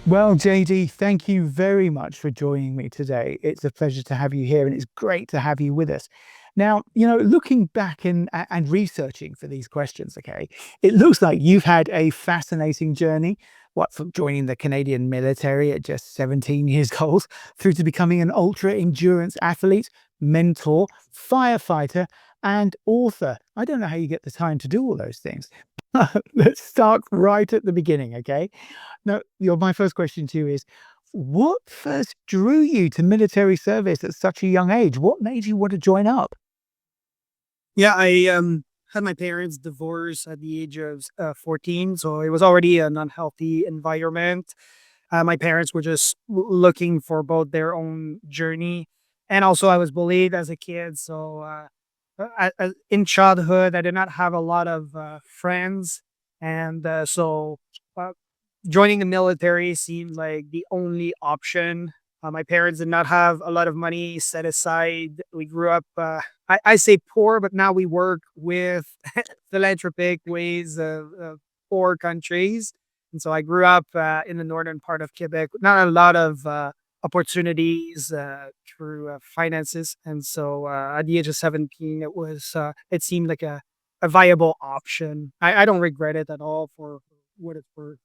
Well, JD, thank you very much for joining me today. It's a pleasure to have you here, and it's great to have you with us. Now, looking back and researching for these questions, okay, it looks like you've had a fascinating journey. What from joining the Canadian military at just 17 years old, through to becoming an ultra endurance athlete, mentor, firefighter, and author. I don't know how you get the time to do all those things. Let's start right at the beginning, okay? No, my first question to you is, what first drew you to military service at such a young age? What made you want to join up? Yeah, I had my parents divorce at the age of 14, so it was already an unhealthy environment. My parents were just looking for both their own journey, and also I was bullied as a kid. So in childhood, I did not have a lot of friends, and uh, joining the military seemed like the only option. My parents did not have a lot of money set aside. We grew up, I say poor, but now we work with philanthropic ways of poor countries. And so I grew up in the northern part of Quebec, not a lot of opportunities through finances. And so at the age of 17, it seemed like a viable option. I don't regret it at all for what it's worth.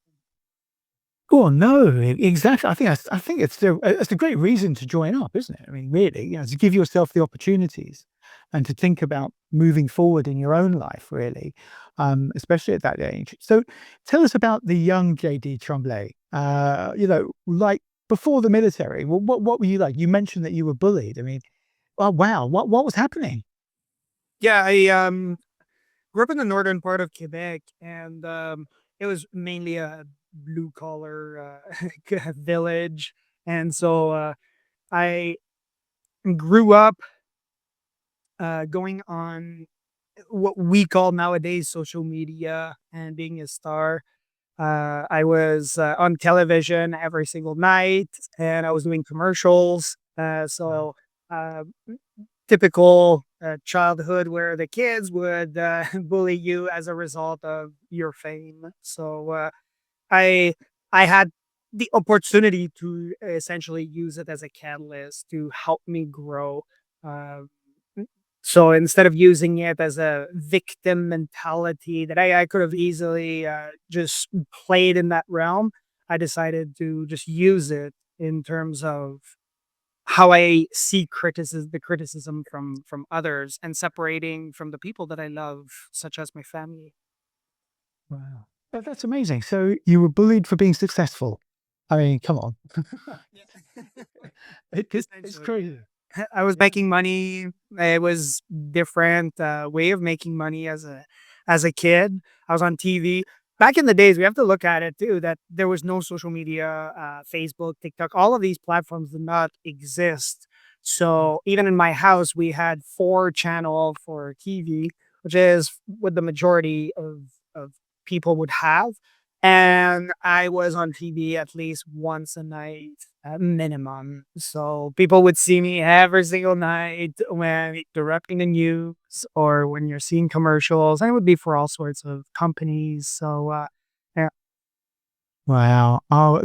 Oh no, exactly. I think it's a great reason to join up, isn't it? I mean, really, to give yourself the opportunities and to think about moving forward in your own life, really, especially at that age. So, tell us about the young JD Tremblay. Like before the military. What were you like? You mentioned that you were bullied. I mean, oh wow, what was happening? Yeah, I grew up in the northern part of Quebec, and it was mainly a blue collar village, and so I grew up going on what we call nowadays social media and being a star. I was on television every single night, and I was doing commercials. Wow. Uh, Typical childhood where the kids would bully you as a result of your fame. I I had the opportunity to essentially use it as a catalyst to help me grow. Uh, so instead of using it as a victim mentality that I could have easily just played in that realm, I decided to just use it in terms of how I see the criticism from others and separating from the people that I love, such as my family. Wow. That's amazing. So you were bullied for being successful. I mean, come on. Yeah. It's Essentially. crazy. I was Yeah. making money. It was different way of making money as a kid. I was on TV. Back in the days, we have to look at it too, that there was no social media, Facebook, TikTok, all of these platforms did not exist. Mm. So even in my house, we had four channel for TV, which is what the majority of people would have. And I was on TV at least once a night at minimum. So people would see me every single night when directing the news or when you're seeing commercials. And it would be for all sorts of companies. Yeah. Wow. Oh,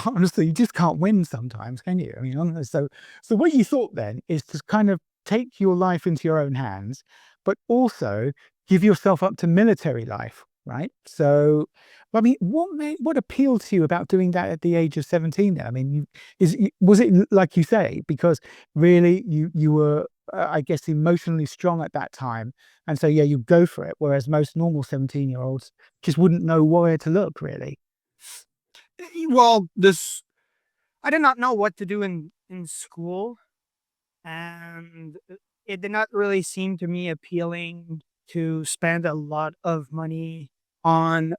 honestly, you just can't win sometimes, can you? I mean, so what you thought then is to kind of take your life into your own hands, but also give yourself up to military life, right? So, I mean, what appealed to you about doing that at the age of 17 then? I mean, was it like you say, because really you were, I guess, emotionally strong at that time, and so yeah, you go for it, whereas most normal 17-year-olds just wouldn't know where to look, really. Well, this I did not know what to do in school, and it did not really seem to me appealing to spend a lot of money on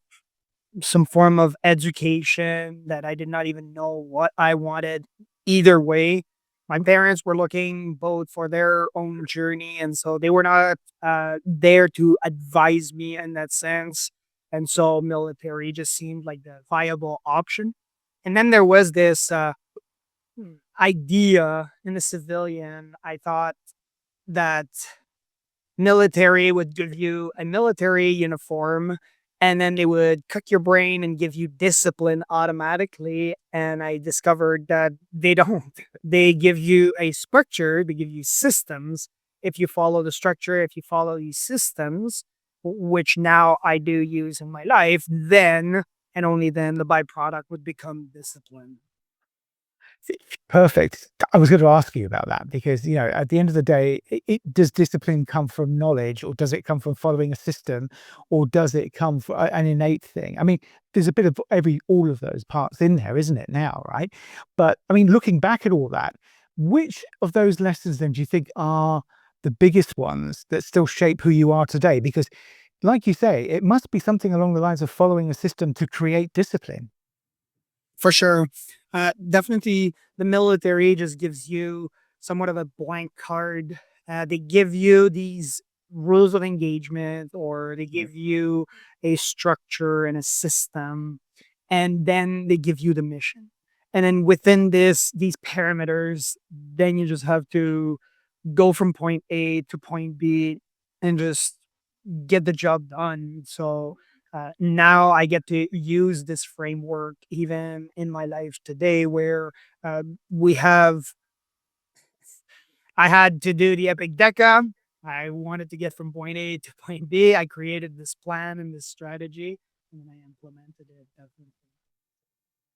some form of education that I did not even know what I wanted either way. My parents were looking both for their own journey, and so they were not there to advise me in that sense. And so military just seemed like the viable option. And then there was this idea in the civilian. I thought that military would give you a military uniform and then they would cook your brain and give you discipline automatically. And I discovered that they don't. They give you a structure, they give you systems. If you follow the structure, if you follow these systems, which now I do use in my life, then and only then the byproduct would become discipline. Perfect. I was going to ask you about that because, at the end of the day, does discipline come from knowledge or does it come from following a system or does it come from an innate thing? I mean, there's a bit of all of those parts in there, isn't it now, right? But I mean, looking back at all that, which of those lessons then do you think are the biggest ones that still shape who you are today? Because, like you say, it must be something along the lines of following a system to create discipline. For sure. Definitely, the military just gives you somewhat of a blank card. They give you these rules of engagement, or they give you a structure and a system, and then they give you the mission. And then within these parameters, then you just have to go from point A to point B and just get the job done. So now I get to use this framework even in my life today, where we have. I had to do the EpicDeca. I wanted to get from point A to point B. I created this plan and this strategy, and I implemented it. Definitely.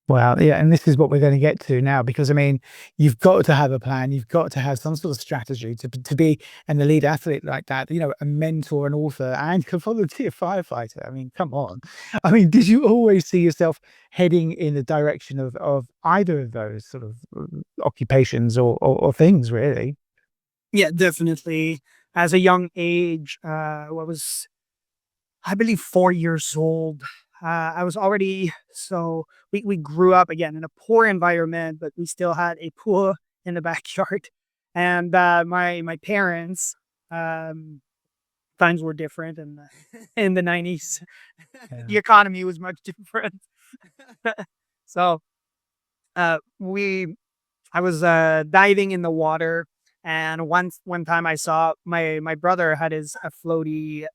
Wow, yeah, and this is what we're going to get to now because I mean, you've got to have a plan, you've got to have some sort of strategy to be an elite athlete like that, a mentor, an author, and a volunteer firefighter. I mean, come on. I mean, did you always see yourself heading in the direction of either of those sort of occupations or things, really? Yeah, definitely. As a young age, I believe 4 years old. I was already we grew up again in a poor environment, but we still had a pool in the backyard. And my parents, um, times were different in the in the 90s. Yeah. The economy was much different. So we I was diving in the water, and one time I saw my brother had his a floaty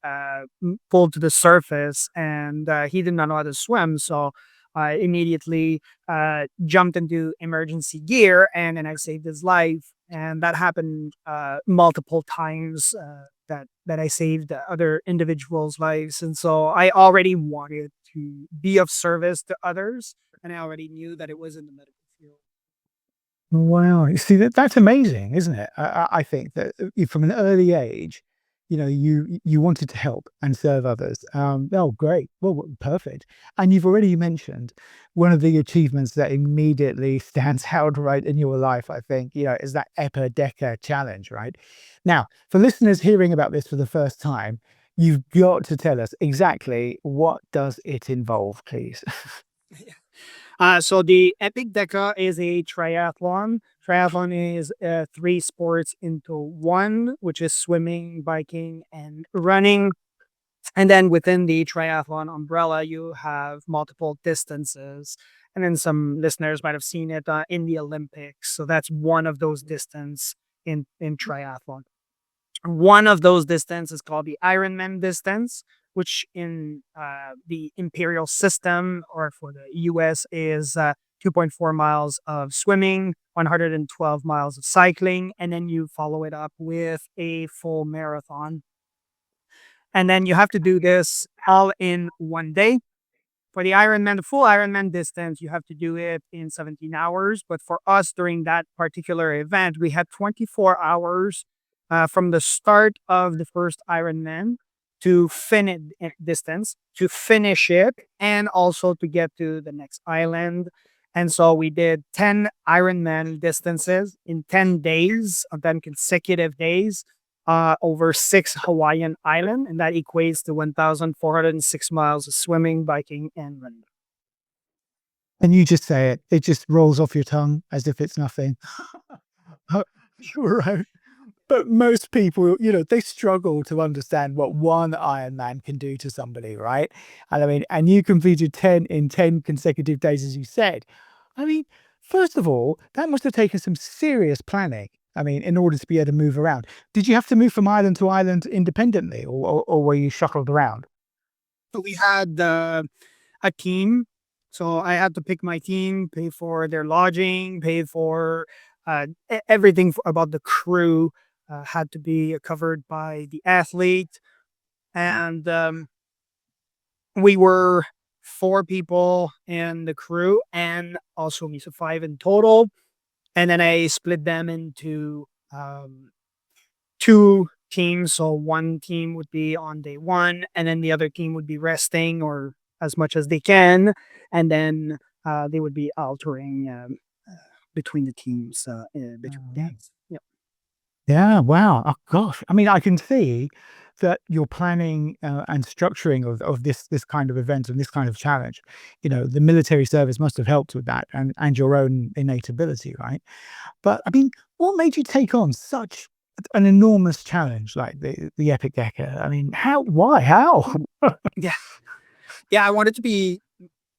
pulled to the surface, and he did not know how to swim, so I immediately jumped into emergency gear, and then I saved his life. And that happened multiple times. That I saved other individuals' lives, and so I already wanted to be of service to others, and I already knew that it was in the medical field. Wow. You see, that's amazing, isn't it? I think that from an early age, you wanted to help and serve others. Oh, great. Well, perfect. And you've already mentioned one of the achievements that immediately stands out right in your life, I think, is that EpicDeca challenge, right? Now, for listeners hearing about this for the first time, you've got to tell us exactly what does it involve, please? So the Epic Deca is a triathlon. Triathlon is three sports into one, which is swimming, biking, and running. And then within the triathlon umbrella, you have multiple distances. And then some listeners might have seen it in the Olympics. So that's one of those distance in triathlon. One of those distance is called the Ironman-distance, which in the imperial system or for the US is 2.4 miles of swimming, 112 miles of cycling, and then you follow it up with a full marathon. And then you have to do this all in one day. For the Ironman, the full Ironman distance, you have to do it in 17 hours. But for us during that particular event, we had 24 hours from the start of the first Ironman to finish distance, to finish it, and also to get to the next island. And so we did 10 Ironman distances in 10 days, of 10 consecutive days over 6 Hawaiian island, and that equates to 1,406 miles of swimming, biking, and running. And you just say it, it just rolls off your tongue as if it's nothing. You're right. But most people, they struggle to understand what one Ironman can do to somebody, right? And I mean, and you completed 10 in 10 consecutive days, as you said. I mean, first of all, that must have taken some serious planning. I mean, in order to be able to move around. Did you have to move from island to island independently or were you shuttled around? We had a team. So I had to pick my team, pay for their lodging, pay for everything about the crew had to be covered by the athlete. And we were four people in the crew and also me, so five in total. And then I split them into um, two teams. So one team would be on day one, and then the other team would be resting or as much as they can, and then they would be altering between the teams between Oh, days. Yep. yeah, wow. Oh gosh. I mean, I can see that your planning and structuring of this kind of event and this kind of challenge, the military service must have helped with that and your own innate ability, right? But I mean, what made you take on such an enormous challenge like the EpicDeca? I mean, how? Why? How? Yeah, yeah. I wanted to be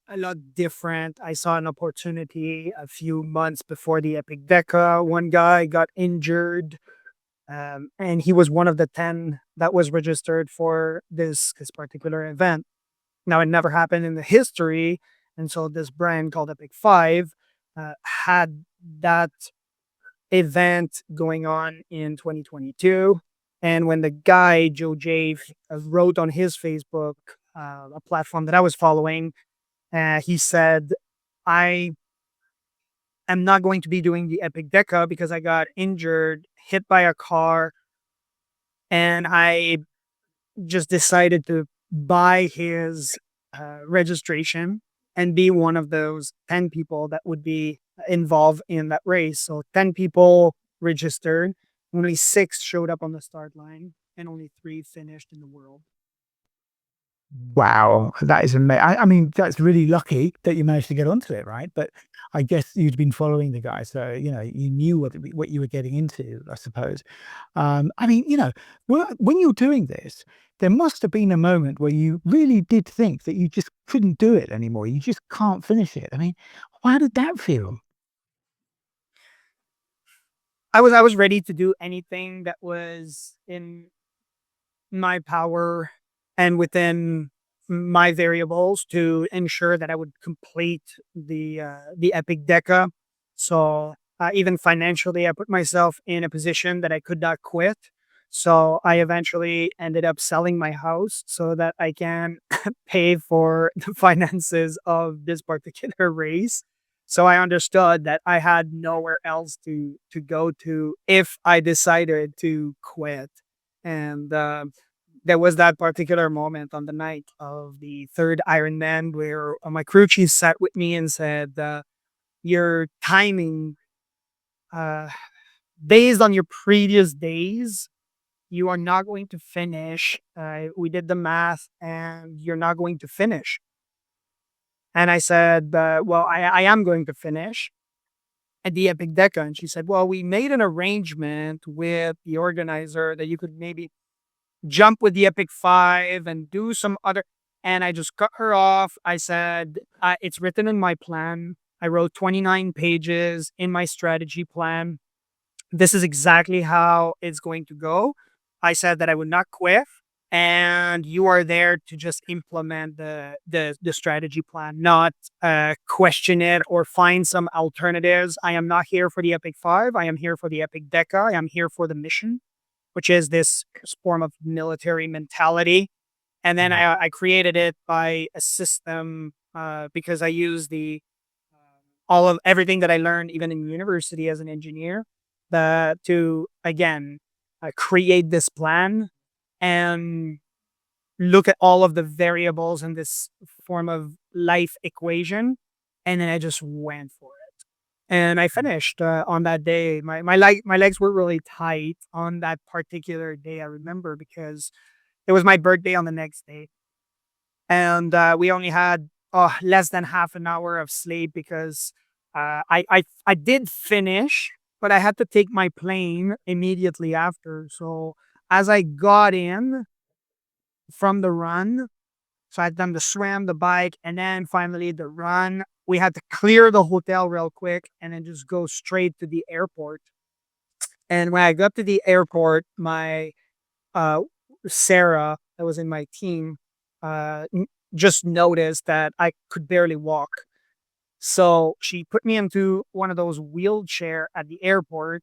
a lot different. I saw an opportunity a few months before the Epic Deca. One guy got injured, and he was one of the 10 that was registered for this particular event. Now, it never happened in the history. And so this brand called Epic 5 had that event going on in 2022. And when the guy, Joe Jave, wrote on his Facebook, a platform that I was following, he said, I am not going to be doing the Epic Deca because I got injured, hit by a car, and I just decided to buy his registration and be one of those 10 people that would be involved in that race. So 10 people registered, only six showed up on the start line, and only three finished in the world. Wow, that is amazing. I mean, that's really lucky that you managed to get onto it, right? But I guess you'd been following the guy, so you knew what you were getting into, I suppose. I mean, when you're doing this, there must have been a moment where you really did think that you just couldn't do it anymore. You just can't finish it. I mean, how did that feel? I was ready to do anything that was in my power and within my variables to ensure that I would complete the Epic Deca. So even financially, I put myself in a position that I could not quit. So I eventually ended up selling my house so that I can pay for the finances of this particular race. So I understood that I had nowhere else to go to if I decided to quit. And there was that particular moment on the night of the third Ironman where my crew chief sat with me and said, "Your timing, uh, based on your previous days, you are not going to finish. We did the math, and you're not going to finish." And I said, "Well, I am going to finish at the Epic Deca." And she said, "Well, we made an arrangement with the organizer that you could maybe jump with the Epic 5 and do some other." And I just cut her off. I said, it's written in my plan. I wrote 29 pages in my strategy plan. This is exactly how it's going to go. I said that I would not quit. And you are there to just implement the strategy plan, not question it or find some alternatives. I am not here for the Epic 5. I am here for the Epic Deca. I am here for the mission, which is this form of military mentality. And then Mm. I created it by a system because I use the all of everything that I learned even in university as an engineer to again create this plan and look at all of the variables in this form of life equation, and then I just went for it. And I finished on that day. My legs were really tight on that particular day. I remember because it was my birthday on the next day, and we only had less than half an hour of sleep because I did finish, but I had to take my plane immediately after. So as I got in from the run, so I'd done the swim, the bike, and then finally the run. We had to clear the hotel real quick and then just go straight to the airport. And when I got to the airport, my uh, Sarah, that was in my team, just noticed that I could barely walk. So she put me into one of those wheelchair at the airport,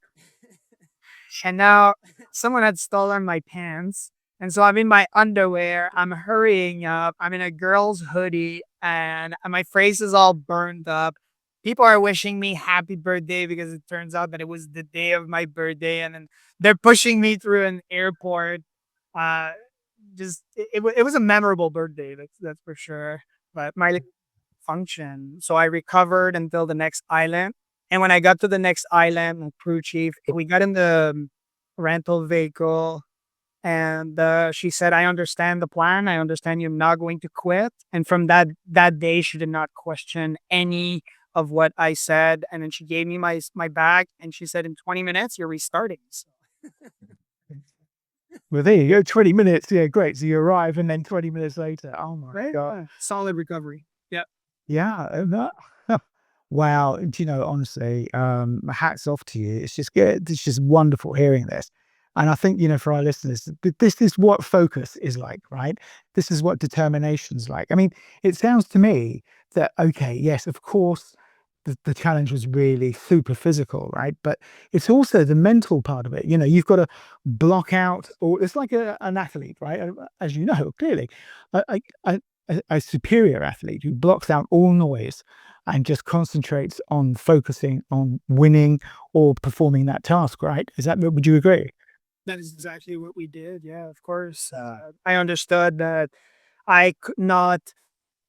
and now someone had stolen my pants. And so I'm in my underwear. I'm hurrying up. I'm in a girl's hoodie, and my face is all burned up. People are wishing me happy birthday because it turns out that it was the day of my birthday. And then they're pushing me through an airport. Uh, it was a memorable birthday. That's for sure. But my function. So I recovered until the next island. And when I got to the next island, the crew chief, we got in the rental vehicle, and she said, "I understand the plan. I understand you're not going to quit." And from that day, she did not question any of what I said. And then she gave me my bag, and she said, "In 20 minutes, you're restarting." So, Well, there you go. 20 minutes. Yeah, great. So you arrive, and then 20 minutes later, oh my right, God. solid recovery. Yeah. Yeah. And wow. Do you know, honestly, hats off to you. It's just good. It's just wonderful hearing this. And I think, for our listeners, this is what focus is like, right? This is what determination's like. I mean, it sounds to me that, okay, yes, of course, the challenge was really super physical, right? But it's also the mental part of it. You've got to block out, or it's like an athlete, right? As you know, clearly, a, a, a, a superior athlete who blocks out all noise and just concentrates on focusing on winning or performing that task, right? Would you agree? That is exactly what we did. Yeah, of course. I understood that I could not.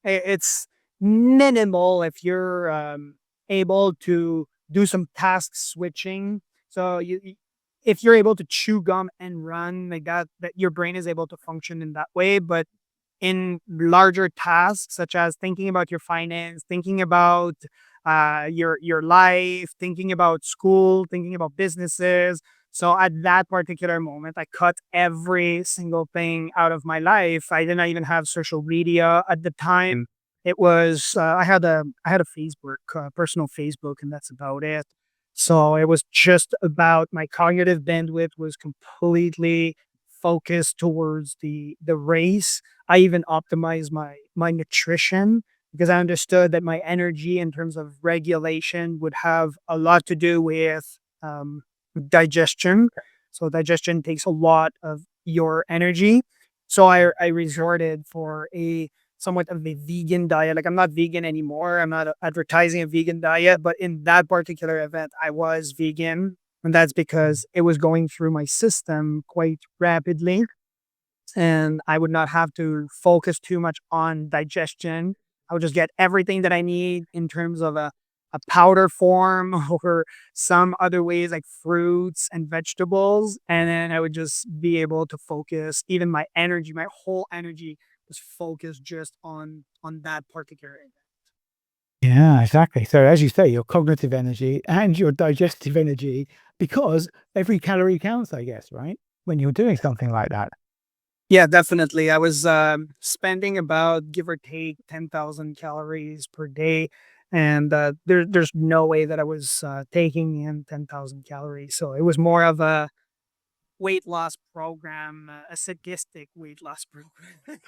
It's minimal if you're able to do some task switching. So if you're able to chew gum and run like that your brain is able to function in that way. But in larger tasks, such as thinking about your finance, thinking about your life, thinking about school, thinking about businesses. So at that particular moment, I cut every single thing out of my life. I did not even have social media at the time. It was I had a Facebook, personal Facebook, and that's about it. So it was just about my cognitive bandwidth was completely focused towards the race. I even optimized my nutrition because I understood that my energy in terms of regulation would have a lot to do with digestion. So digestion takes a lot of your energy. So I resorted for a somewhat of a vegan diet. Like I'm not vegan anymore. I'm not advertising a vegan diet, but in that particular event, I was vegan. And that's because it was going through my system quite rapidly, and I would not have to focus too much on digestion. I would just get everything that I need in terms of a powder form or some other ways like fruits and vegetables. And then I would just be able to focus even my energy, my whole energy was focused just on that particular event. Yeah, exactly. So as you say, your cognitive energy and your digestive energy, because every calorie counts, I guess, right? When you're doing something like that. Yeah, definitely. I was spending about give or take 10,000 calories per day. And there's no way that I was taking in 10,000 calories. So it was more of a weight loss program, a sadistic weight loss program.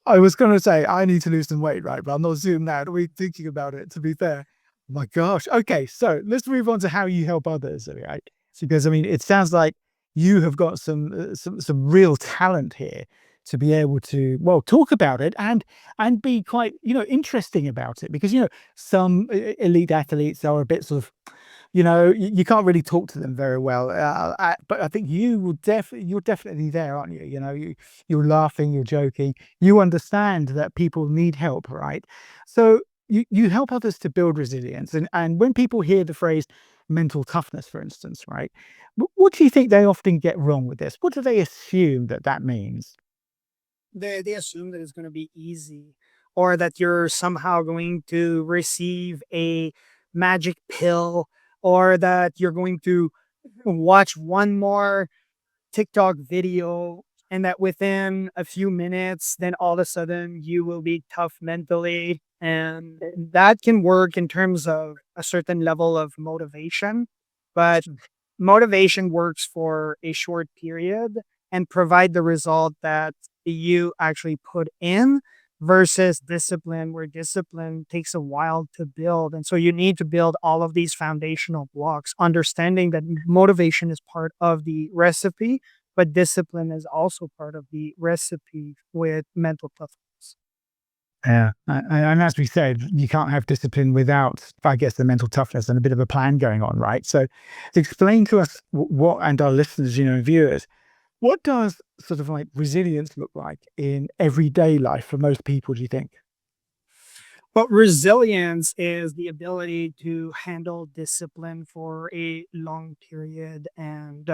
I was going to say, I need to lose some weight, right? But I'm not doing that. We're thinking about it, to be fair. My gosh. Okay. So let's move on to how you help others. Right. Because I mean, it sounds like you have got some real talent here to be able to, well, talk about it and be quite, interesting about it. Because, some elite athletes are a bit sort of, you can't really talk to them very well. But I think you're definitely there, aren't you? You're laughing, you're joking, you understand that people need help, right? So you help others to build resilience. And when people hear the phrase mental toughness, for instance, right? What do you think they often get wrong with this? What do they assume that means? They assume that it's going to be easy, or that you're somehow going to receive a magic pill, or that you're going to watch one more TikTok video, and that within a few minutes, then all of a sudden you will be tough mentally. And that can work in terms of a certain level of motivation, but motivation works for a short period. and provide the result that you actually put in versus discipline, where discipline takes a while to build. And so you need to build all of these foundational blocks, understanding that motivation is part of the recipe, but discipline is also part of the recipe with mental toughness. Yeah, and as we said, you can't have discipline without, I guess, the mental toughness and a bit of a plan going on, right? So, to explain to us what and our listeners, and viewers, what does sort of like resilience look like in everyday life for most people? Do you think? But resilience is the ability to handle discipline for a long period. And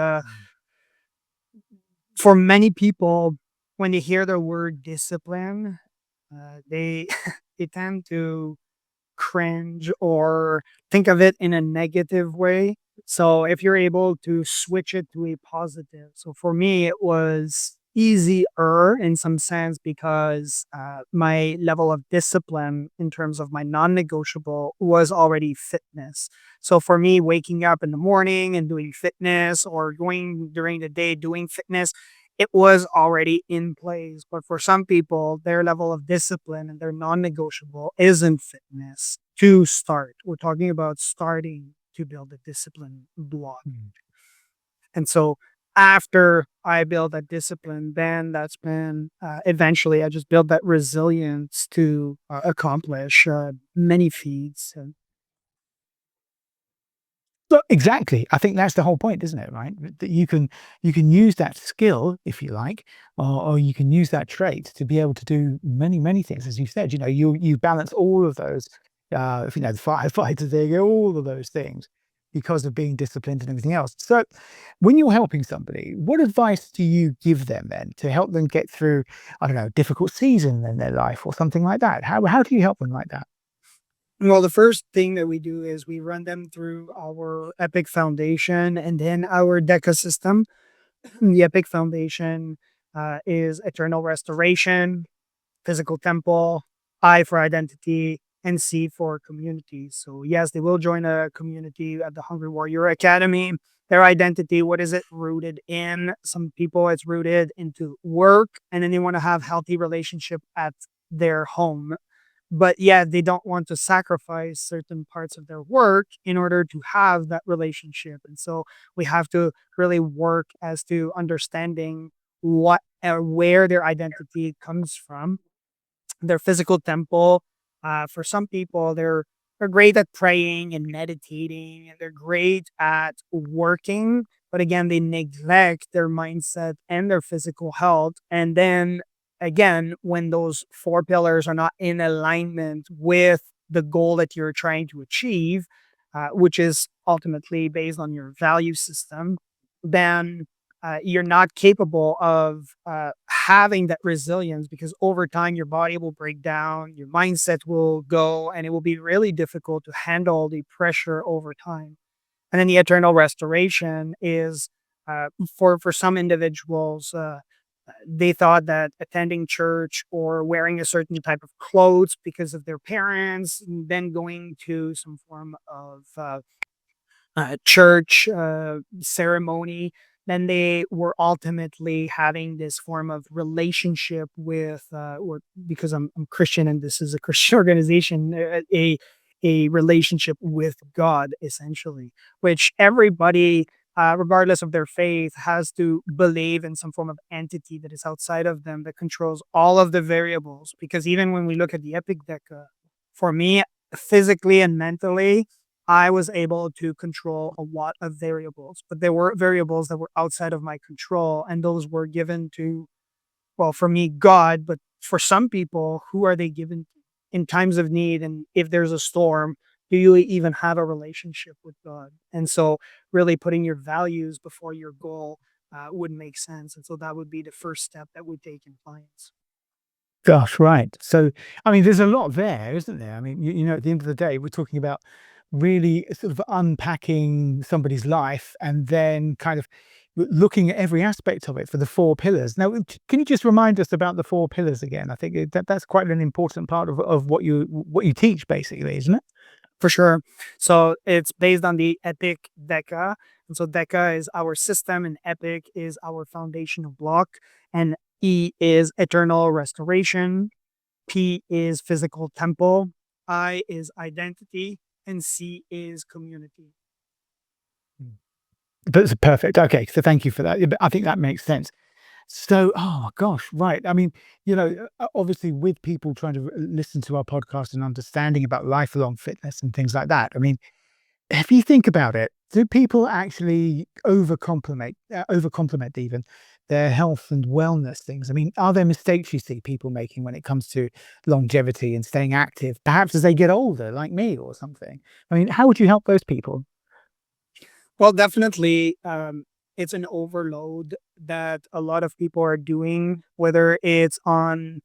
for many people, when they hear the word discipline, they they tend to cringe or think of it in a negative way. So if you're able to switch it to a positive. So for me, it was easier in some sense because my level of discipline in terms of my non-negotiable was already fitness. So for me, waking up in the morning and doing fitness or going during the day doing fitness, it was already in place. But for some people, their level of discipline and their non negotiable isn't fitness to start. We're talking about starting to build a discipline block. Mm. And so after I build that discipline, then that's when eventually I just build that resilience to accomplish many feats. And So exactly. I think that's the whole point, isn't it? Right? That you can use that skill, if you like, or you can use that trait to be able to do many things. As you said, you balance all of those. If the firefighter thing, all of those things, because of being disciplined and everything else. So, when you're helping somebody, what advice do you give them then to help them get through, I don't know, a difficult season in their life or something like that? How do you help them like that? well, the first thing that we do is we run them through our Epic Foundation and then our DECA system. The Epic Foundation is Eternal Restoration, Physical Temple, I for Identity, and C for Community. So, yes, they will join a community at the Hungry Warrior Academy. Their identity, what is it rooted in? Some people, it's rooted into work, and then they want to have healthy relationship at their home. But yeah, they don't want to sacrifice certain parts of their work in order to have that relationship. And so we have to really work as to understanding what or where their identity comes from. Their physical temple. For some people, they're great at praying and meditating, and they're great at working. But again, they neglect their mindset and their physical health. And then again, when those four pillars are not in alignment with the goal that you're trying to achieve, which is ultimately based on your value system, then you're not capable of having that resilience because over time your body will break down, your mindset will go, and it will be really difficult to handle the pressure over time. And then the eternal restoration is for some individuals. They thought that attending church or wearing a certain type of clothes because of their parents, then going to some form of church ceremony, then they were ultimately having this form of relationship with, or because I'm Christian and this is a Christian organization, a relationship with God, essentially, which everybody, regardless of their faith, has to believe in some form of entity that is outside of them that controls all of the variables. Because even when we look at the EpicDeca, for me, physically and mentally, I was able to control a lot of variables, but there were variables that were outside of my control, and those were given to, well, for me, God, but for some people, who are they given to in times of need? And if there's a storm, do you even have a relationship with God? And so, really putting your values before your goal would make sense. And so, that would be the first step that we take in clients. Gosh, right. So, I mean, there's a lot there, isn't there? I mean, at the end of the day, we're talking about really sort of unpacking somebody's life and then kind of looking at every aspect of it for the four pillars. Now, can you just remind us about the four pillars again? I think that's quite an important part of what you teach, basically, isn't it? For sure. So it's based on the EpicDeca. And so DECA is our system, and Epic is our foundational block. And E is eternal restoration. P is physical temple. I is identity. And C is community. That's perfect. Okay, so thank you for that. Yeah, but I think that makes sense. So, oh my gosh, right. I mean, obviously, with people trying to listen to our podcast and understanding about lifelong fitness and things like that, I mean, if you think about it, do people actually overcompliment even their health and wellness things? I mean, are there mistakes you see people making when it comes to longevity and staying active, perhaps as they get older, like me or something? I mean, how would you help those people? Well, definitely, it's an overload that a lot of people are doing, whether it's on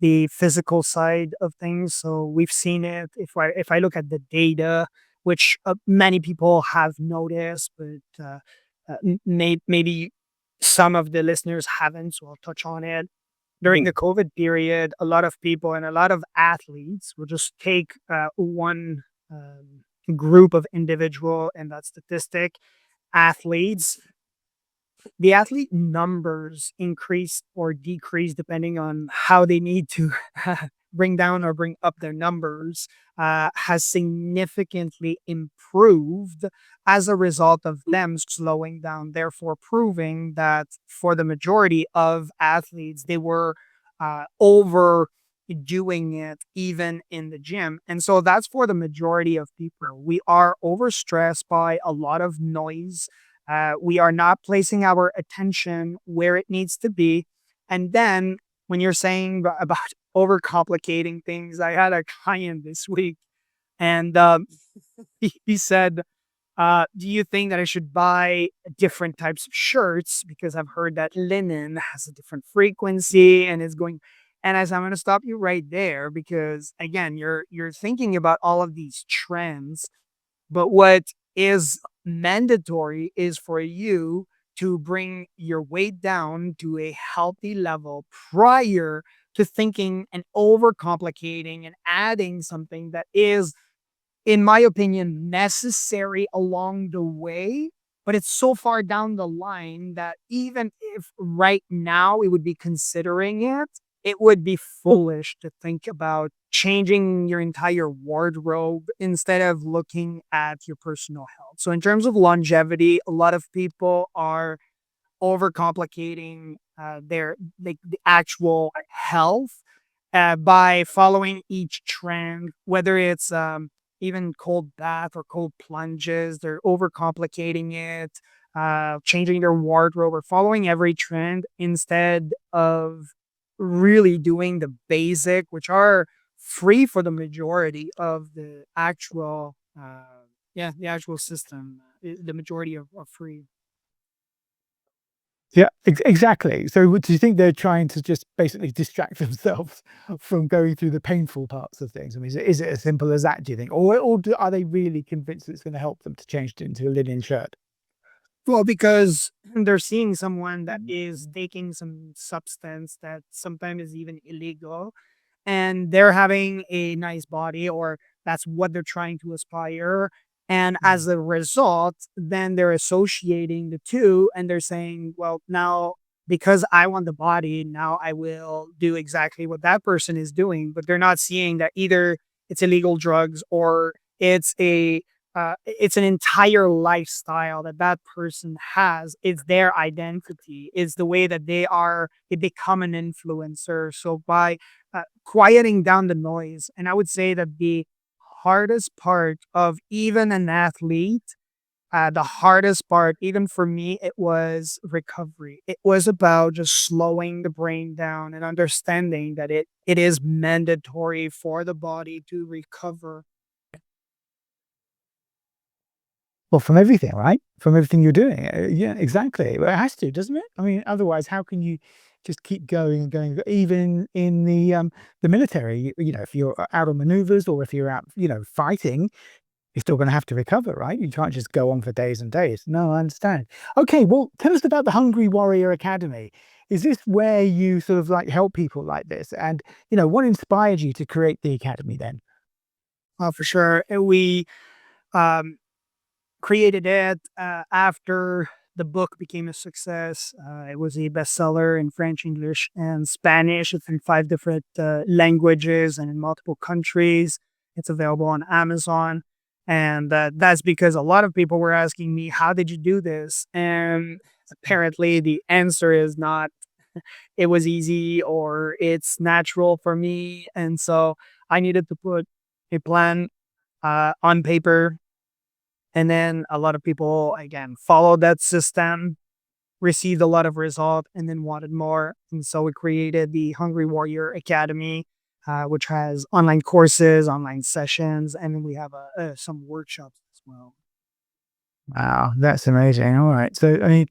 the physical side of things. So we've seen it. If I look at the data, which many people have noticed, but maybe some of the listeners haven't, so I'll touch on it. During the COVID period, a lot of people and a lot of athletes will just take one group of individual and that statistic athletes, the athlete numbers increase or decrease depending on how they need to bring down or bring up their numbers, has significantly improved as a result of them slowing down, therefore proving that for the majority of athletes, they were over doing it even in the gym. And so that's for the majority of people. We are overstressed by a lot of noise. We are not placing our attention where it needs to be. And then when you're saying about overcomplicating things, I had a client this week, and he said, do you think that I should buy different types of shirts? Because I've heard that linen has a different frequency and is going. And as I'm going to stop you right there, because again, you're thinking about all of these trends, but what is mandatory is for you to bring your weight down to a healthy level prior to thinking and overcomplicating and adding something that is, in my opinion, necessary along the way. But it's so far down the line that even if right now we would be considering it, it would be foolish to think about changing your entire wardrobe instead of looking at your personal health. So, in terms of longevity, a lot of people are overcomplicating the actual health by following each trend, whether it's even cold bath or cold plunges. They're overcomplicating it, changing their wardrobe or following every trend instead of really doing the basic, which are free for the majority of the actual, the actual system. The majority are free. Yeah, exactly. So, do you think they're trying to just basically distract themselves from going through the painful parts of things? I mean, is it as simple as that? Do you think, or are they really convinced that it's going to help them to change it into a linen shirt? Well, because they're seeing someone that is taking some substance that sometimes is even illegal, and they're having a nice body, or that's what they're trying to aspire. And as Mm. a result, then they're associating the two and they're saying, well, now because I want the body, now I will do exactly what that person is doing. But they're not seeing that either it's illegal drugs or it's an entire lifestyle that that person has. It's their identity. It's the way that they become an influencer. So by quieting down the noise, and I would say that the hardest part of even an athlete, the hardest part, even for me, it was recovery. It was about just slowing the brain down and understanding that it is mandatory for the body to recover. Well, from everything, right? From everything you're doing. Yeah, exactly. Well, it has to, doesn't it? I mean, otherwise, how can you just keep going and going? Even in the military, if you're out on maneuvers or if you're out, fighting, you're still going to have to recover, right? You can't just go on for days and days. No, I understand. Okay, well, tell us about the Hungry Warrior Academy. Is this where you sort of like help people like this? And what inspired you to create the academy then? For sure. And we um, created it after the book became a success. It was a bestseller in French, English, and Spanish. It's in five different languages and in multiple countries. It's available on Amazon. And that's because a lot of people were asking me, how did you do this? And apparently, the answer is not, it was easy or it's natural for me. And so I needed to put a plan on paper, and then a lot of people, again, followed that system, received a lot of result, and then wanted more. And so we created the Hungry Warrior Academy, which has online courses, online sessions, and then we have some workshops as well. Wow, that's amazing. All right. So, I mean,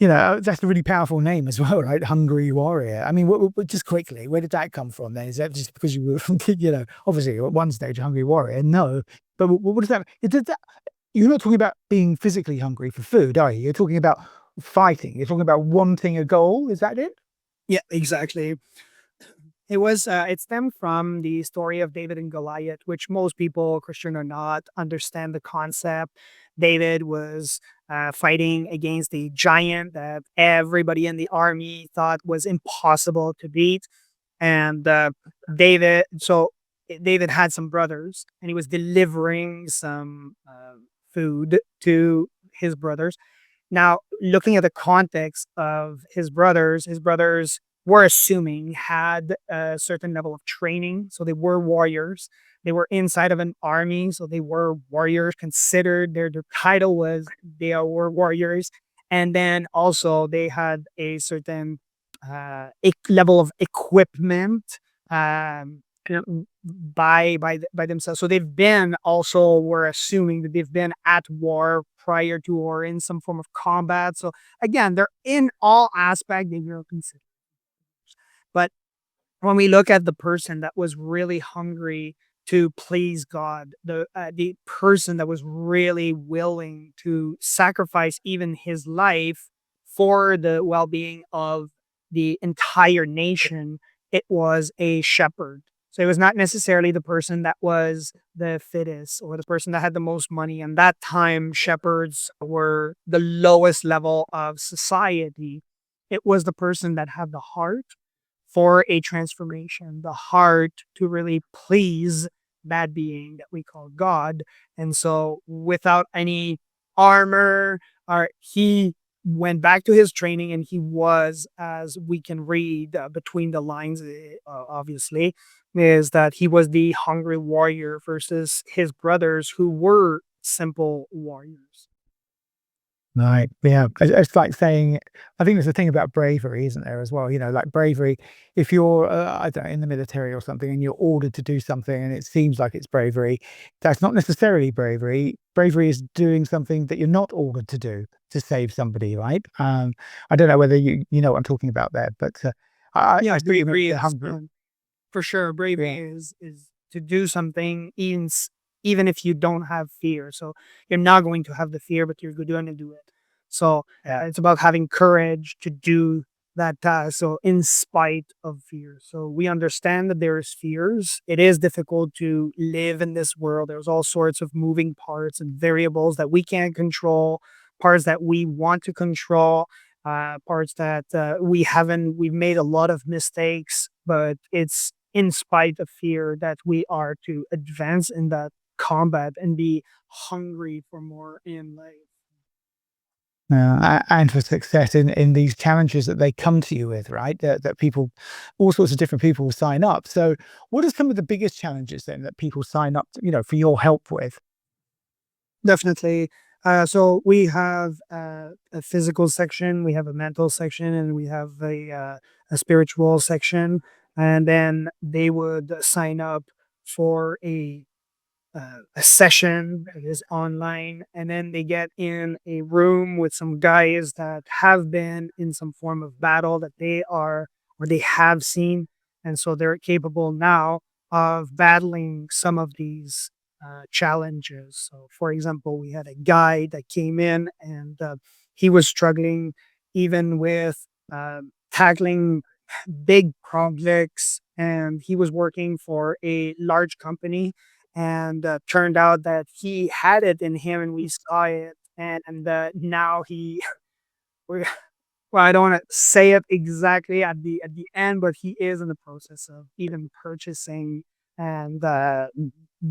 that's a really powerful name as well, right? Hungry Warrior. I mean, just quickly, where did that come from then? Is that just because you were, obviously at one stage, a hungry warrior? No. But what does that, you're not talking about being physically hungry for food, are you? You're talking about fighting. You're talking about wanting a goal. Is that it? Yeah, exactly. It stemmed from the story of David and Goliath, which most people, Christian or not, understand the concept. David was fighting against a giant that everybody in the army thought was impossible to beat. And David had some brothers, and he was delivering some food to his brothers. Now, looking at the context of his brothers were assuming had a certain level of training. So they were warriors. They were inside of an army. So they were warriors considered. Their title was they were warriors. And then also they had a certain level of equipment you know, by themselves. So they've been also, we're assuming that they've been at war prior to or in some form of combat. So again, they're in all aspect they were considered. But when we look at the person that was really hungry to please God, the person that was really willing to sacrifice even his life for the well-being of the entire nation, it was a shepherd. So it was not necessarily the person that was the fittest or the person that had the most money. And that time, shepherds were the lowest level of society. It was the person that had the heart for a transformation, the heart to really please that being that we call God. And so, without any armor, or he went back to his training, and he was, as we can read between the lines, obviously, is that he was the hungry warrior versus his brothers who were simple warriors. Right. Yeah. It's like saying, I think there's a thing about bravery, isn't there, as well? Like bravery, if you're, I don't know, in the military or something and you're ordered to do something and it seems like it's bravery, that's not necessarily bravery. Bravery is doing something that you're not ordered to do to save somebody, right? I don't know whether you know what I'm talking about there, but I Yeah, see you bravery the is hunger. for sure. Bravery Yeah. is to do something even if you don't have fear. So you're not going to have the fear, but you're going to do it. So Yeah. it's about having courage to do that task. So in spite of fear. So we understand that there is fears. It is difficult to live in this world. There's all sorts of moving parts and variables that we can't control, parts that we want to control, parts that we've made a lot of mistakes, but it's in spite of fear that we are to advance in that combat and be hungry for more in life. And for success in these challenges that they come to you with, right? That people, all sorts of different people sign up. So, what are some of the biggest challenges then that people sign up, for your help with? Definitely. So we have a physical section, we have a mental section, and we have a spiritual section. And then they would sign up for a session that is online, and then they get in a room with some guys that have been in some form of battle that they are or they have seen, and so they're capable now of battling some of these challenges. So for example, we had a guy that came in, and he was struggling even with tackling big projects, and he was working for a large company, And turned out that he had it in him, and we saw it. And now he, we well, I don't want to say it exactly at the end, but he is in the process of even purchasing and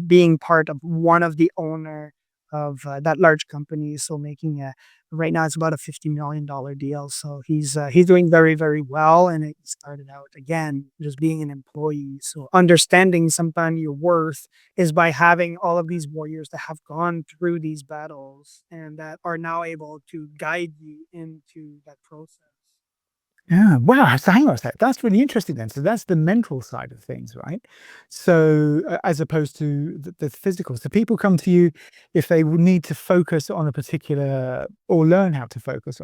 being part of one of the owner of that large company. So making a right now it's about a $50 million deal. So he's doing very very well, and it started out again just being an employee. So understanding sometimes your worth is by having all of these warriors that have gone through these battles and that are now able to guide you into that process. Yeah. Wow. So hang on a sec. That's really interesting then. So that's the mental side of things, right? So as opposed to the physical. So people come to you if they need to focus on a particular or learn how to focus.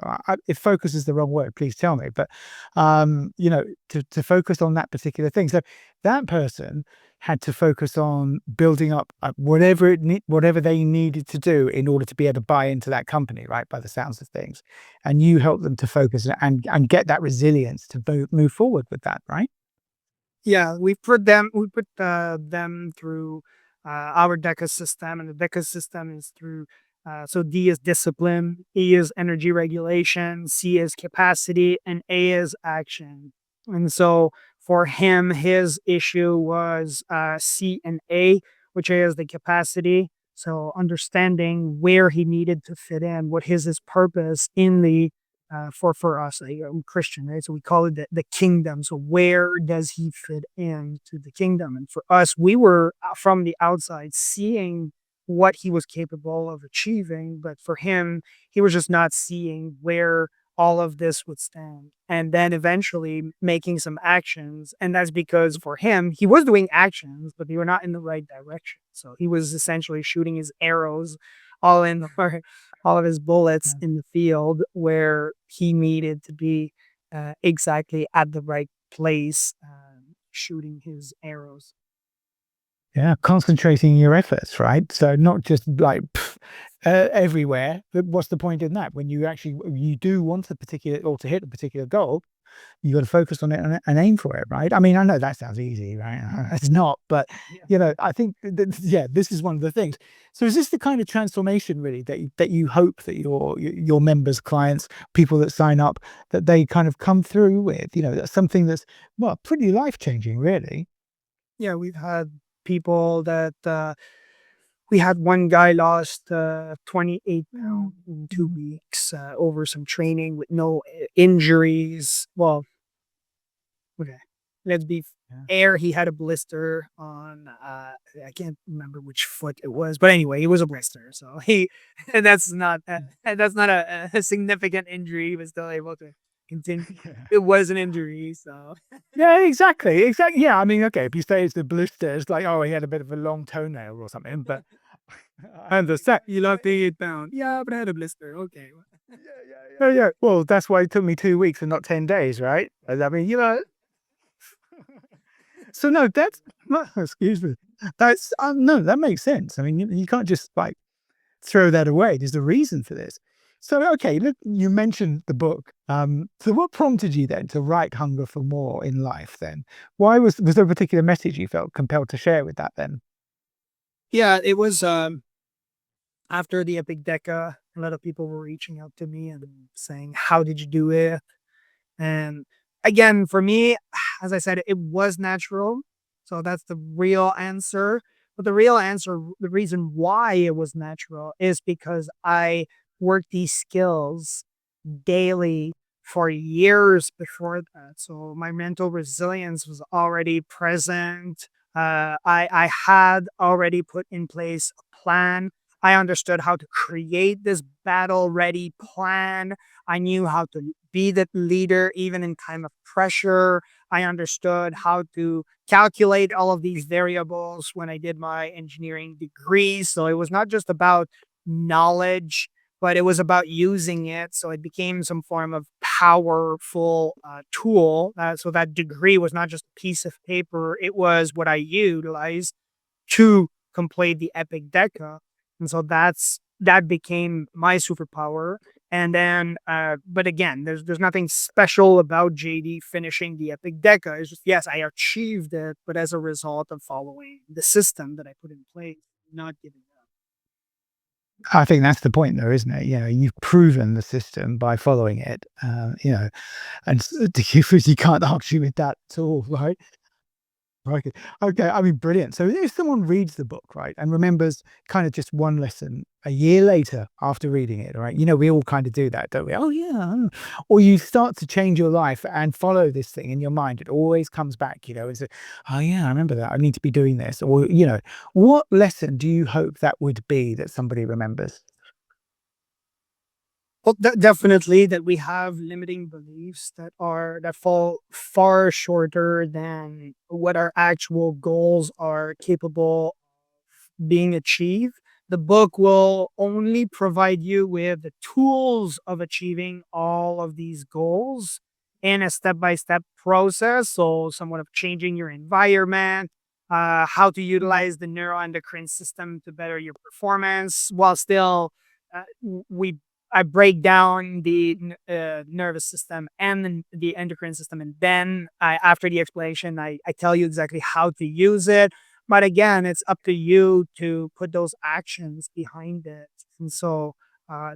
If focus is the wrong word, please tell me. But to focus on that particular thing. So that person had to focus on building up whatever they needed to do in order to be able to buy into that company, right? By the sounds of things, and you help them to focus and get that resilience to move forward with that, right? Yeah, we put them through our DECA system, and the DECA system is through. So D is discipline, E is energy regulation, C is capacity, and A is action. And so for him, his issue was C and A, which is the capacity. So understanding where he needed to fit in, what his purpose in the for us, Christian, right? So we call it the kingdom. So where does he fit into the kingdom? And for us, we were from the outside seeing what he was capable of achieving, but for him, he was just not seeing where all of this would stand. And then eventually making some actions. And that's because for him, he was doing actions, but they were not in the right direction. So he was essentially shooting his arrows all in the all of his bullets in the field where he needed to be exactly at the right place, shooting his arrows. Yeah, concentrating your efforts, right? So not just like everywhere. But what's the point in that? When you do want a particular or to hit a particular goal, you got to focus on it and aim for it, right? I mean, I know that sounds easy, right? It's not, but Yeah. I think yeah, this is one of the things. So is this the kind of transformation really that you hope that your members, clients, people that sign up, that they kind of come through with? That's something that's well pretty life changing, really. Yeah, we've had people that we had one guy lost 28 pounds in 2 weeks over some training with no injuries. Well, okay. Let's be Yeah. fair. He had a blister on, I can't remember which foot it was, but anyway, it was a blister. So and that's not a significant injury. He was still able to continue. Yeah. It was an injury. So Yeah, exactly. Exactly. Yeah, I mean, okay, if you say it's the blister, it's like, oh, he had a bit of a long toenail or something, but I understand. you lost 8 pounds. Yeah, but I had a blister. Okay. Yeah, yeah. Well, that's why it took me 2 weeks and not 10 days, right? I mean, so no, that's no, excuse me. That's no, that makes sense. I mean, you can't just like throw that away. There's a reason for this. So okay, look, you mentioned the book. So what prompted you then to write Hunger for More in life then? Why was there a particular message you felt compelled to share with that then? Yeah, it was after the EpicDeca. A lot of people were reaching out to me and saying, "How did you do it?" And again, for me, as I said, it was natural. So that's the real answer. But the real answer, the reason why it was natural is because I worked these skills daily for years before that. So my mental resilience was already present. I had already put in place a plan. I understood how to create this battle ready plan. I knew how to be the leader even in time of pressure. I understood how to calculate all of these variables when I did my engineering degree. So it was not just about knowledge, but it was about using it. So it became some form of powerful tool. So that degree was not just a piece of paper, it was what I utilized to complete the EpicDeca. And so that became my superpower. And then, but again, there's nothing special about JD finishing the EpicDeca. It's just, yes, I achieved it, but as a result of following the system that I put in place, not giving up. I think that's the point, though, isn't it? You've proven the system by following it, and you can't argue with that at all, right? Right. Okay. I mean, brilliant. So if someone reads the book, right, and remembers kind of just one lesson a year later after reading it, right, we all kind of do that, don't we? Oh, yeah. Or you start to change your life and follow this thing in your mind. It always comes back, and say, oh, yeah, I remember that. I need to be doing this. Or, what lesson do you hope that would be that somebody remembers? Well, definitely that we have limiting beliefs that fall far shorter than what our actual goals are capable being achieved. The book will only provide you with the tools of achieving all of these goals in a step by step process. So, somewhat of changing your environment, how to utilize the neuroendocrine system to better your performance while still we I break down the nervous system and the endocrine system, and then after the explanation, I tell you exactly how to use it. But again, it's up to you to put those actions behind it. And so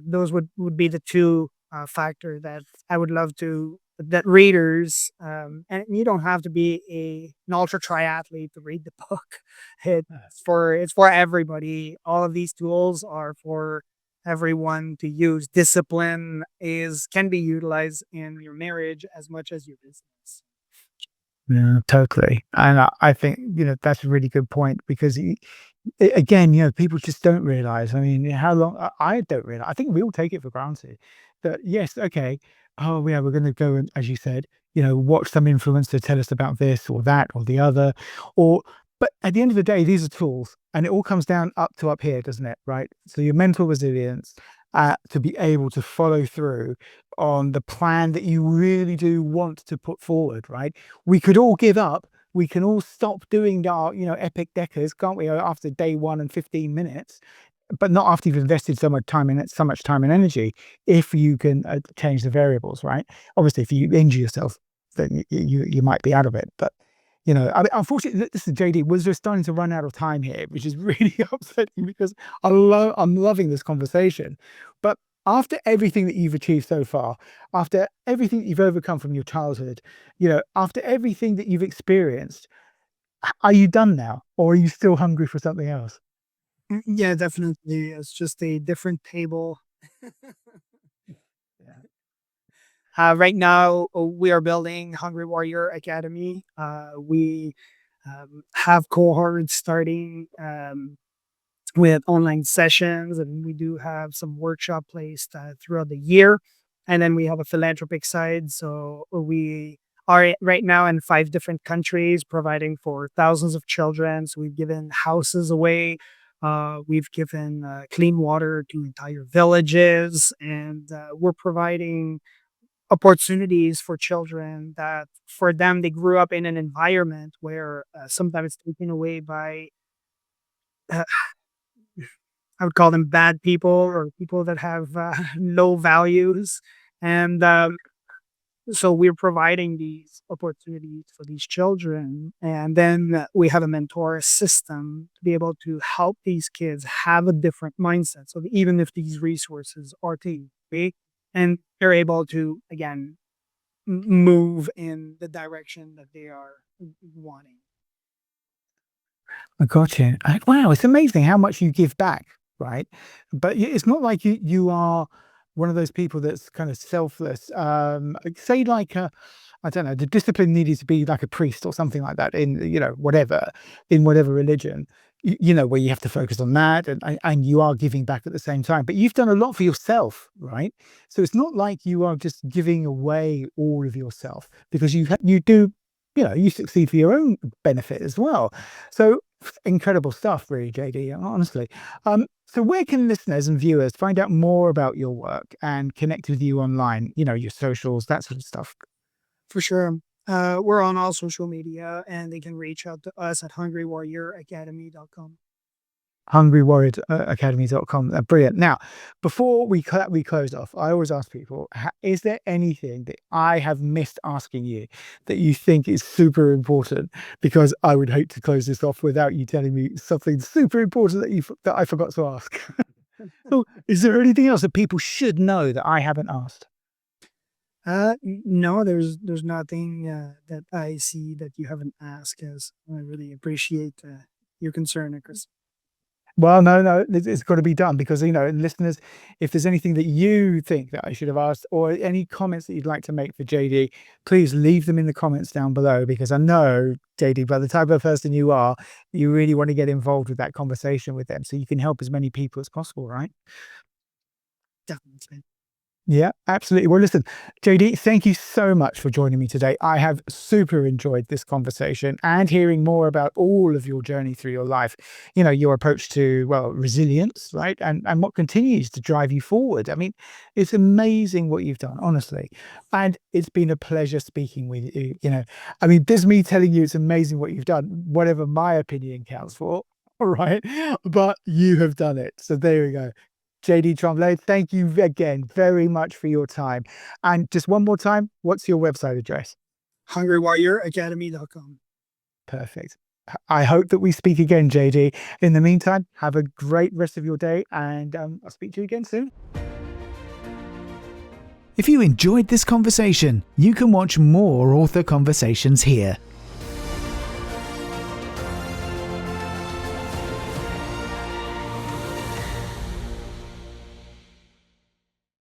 those would be the two factor that I would love to that readers and you don't have to be an ultra triathlete to read the book. It's for everybody. All of these tools are for everyone to use. Discipline is can be utilized in your marriage as much as your business. Yeah, totally. And I think, that's a really good point because again, people just don't realize. I mean, how long I don't realize. I think we all take it for granted that, yes, okay, oh, yeah, we're going to go and, as you said, watch some influencer tell us about this or that or the other. Or, but at the end of the day, these are tools and it all comes down up here, doesn't it? Right. So your mental resilience to be able to follow through on the plan that you really do want to put forward, right? We could all give up. We can all stop doing our, epic decas, can't we? After day one and 15 minutes, but not after you've invested so much time in it, so much time and energy. If you can change the variables, right? Obviously, if you injure yourself, then you might be out of it. But I mean, unfortunately, this is JD. We're just starting to run out of time here, which is really upsetting because I'm loving this conversation. But after everything that you've achieved so far, after everything that you've overcome from your childhood, after everything that you've experienced, are you done now, or are you still hungry for something else? Yeah, definitely. It's just a different table. Yeah. Right now, we are building Hungry Warrior Academy. We have cohorts starting with online sessions, and we do have some workshop placed throughout the year. And then we have a philanthropic side. So we are right now in 5 different countries, providing for thousands of children. So we've given houses away. We've given clean water to entire villages, and we're providing opportunities for children that for them they grew up in an environment where sometimes it's taken away by uh, I would call them bad people or people that have low values. And so we're providing these opportunities for these children. And then we have a mentor system to be able to help these kids have a different mindset. So that even if these resources are taken away, and they're able to, again, move in the direction that they are wanting. I got you. Wow, it's amazing how much you give back, right? But it's not like you are one of those people that's kind of selfless. Say like I don't know, the discipline needed to be like a priest or something like that in whatever in whatever religion. Where you have to focus on that and you are giving back at the same time. But you've done a lot for yourself, right? So it's not like you are just giving away all of yourself because you do you succeed for your own benefit as well. So incredible stuff, really, JD, honestly. So where can listeners and viewers find out more about your work and connect with you online, your socials, that sort of stuff? For sure. We're on all social media and they can reach out to us at hungrywarrioracademy.com. hungrywarrioracademy.com. Brilliant. Now, before we close off, I always ask people, is there anything that I have missed asking you that you think is super important? Because I would hate to close this off without you telling me something super important that I forgot to ask. So, is there anything else that people should know that I haven't asked? No, there's nothing that I see that you haven't asked. As I really appreciate your concern, Chris. Well, no, it's got to be done because, listeners, if there's anything that you think that I should have asked or any comments that you'd like to make for JD, please leave them in the comments down below because I know, JD, by the type of person you are, you really want to get involved with that conversation with them so you can help as many people as possible, right? Definitely. Yeah, absolutely. Well, listen, JD, thank you so much for joining me today. I have super enjoyed this conversation and hearing more about all of your journey through your life, your approach to, well, resilience, right? And what continues to drive you forward. I mean, it's amazing what you've done, honestly. And it's been a pleasure speaking with you. I mean, there's me telling you it's amazing what you've done, whatever my opinion counts for. All right. But you have done it. So there we go. JD Tremblay, thank you again very much for your time. And just one more time, what's your website address? hungrywarrioracademy.com. Perfect. I hope that we speak again, JD. In the meantime, have a great rest of your day and I'll speak to you again soon. If you enjoyed this conversation, you can watch more author conversations here.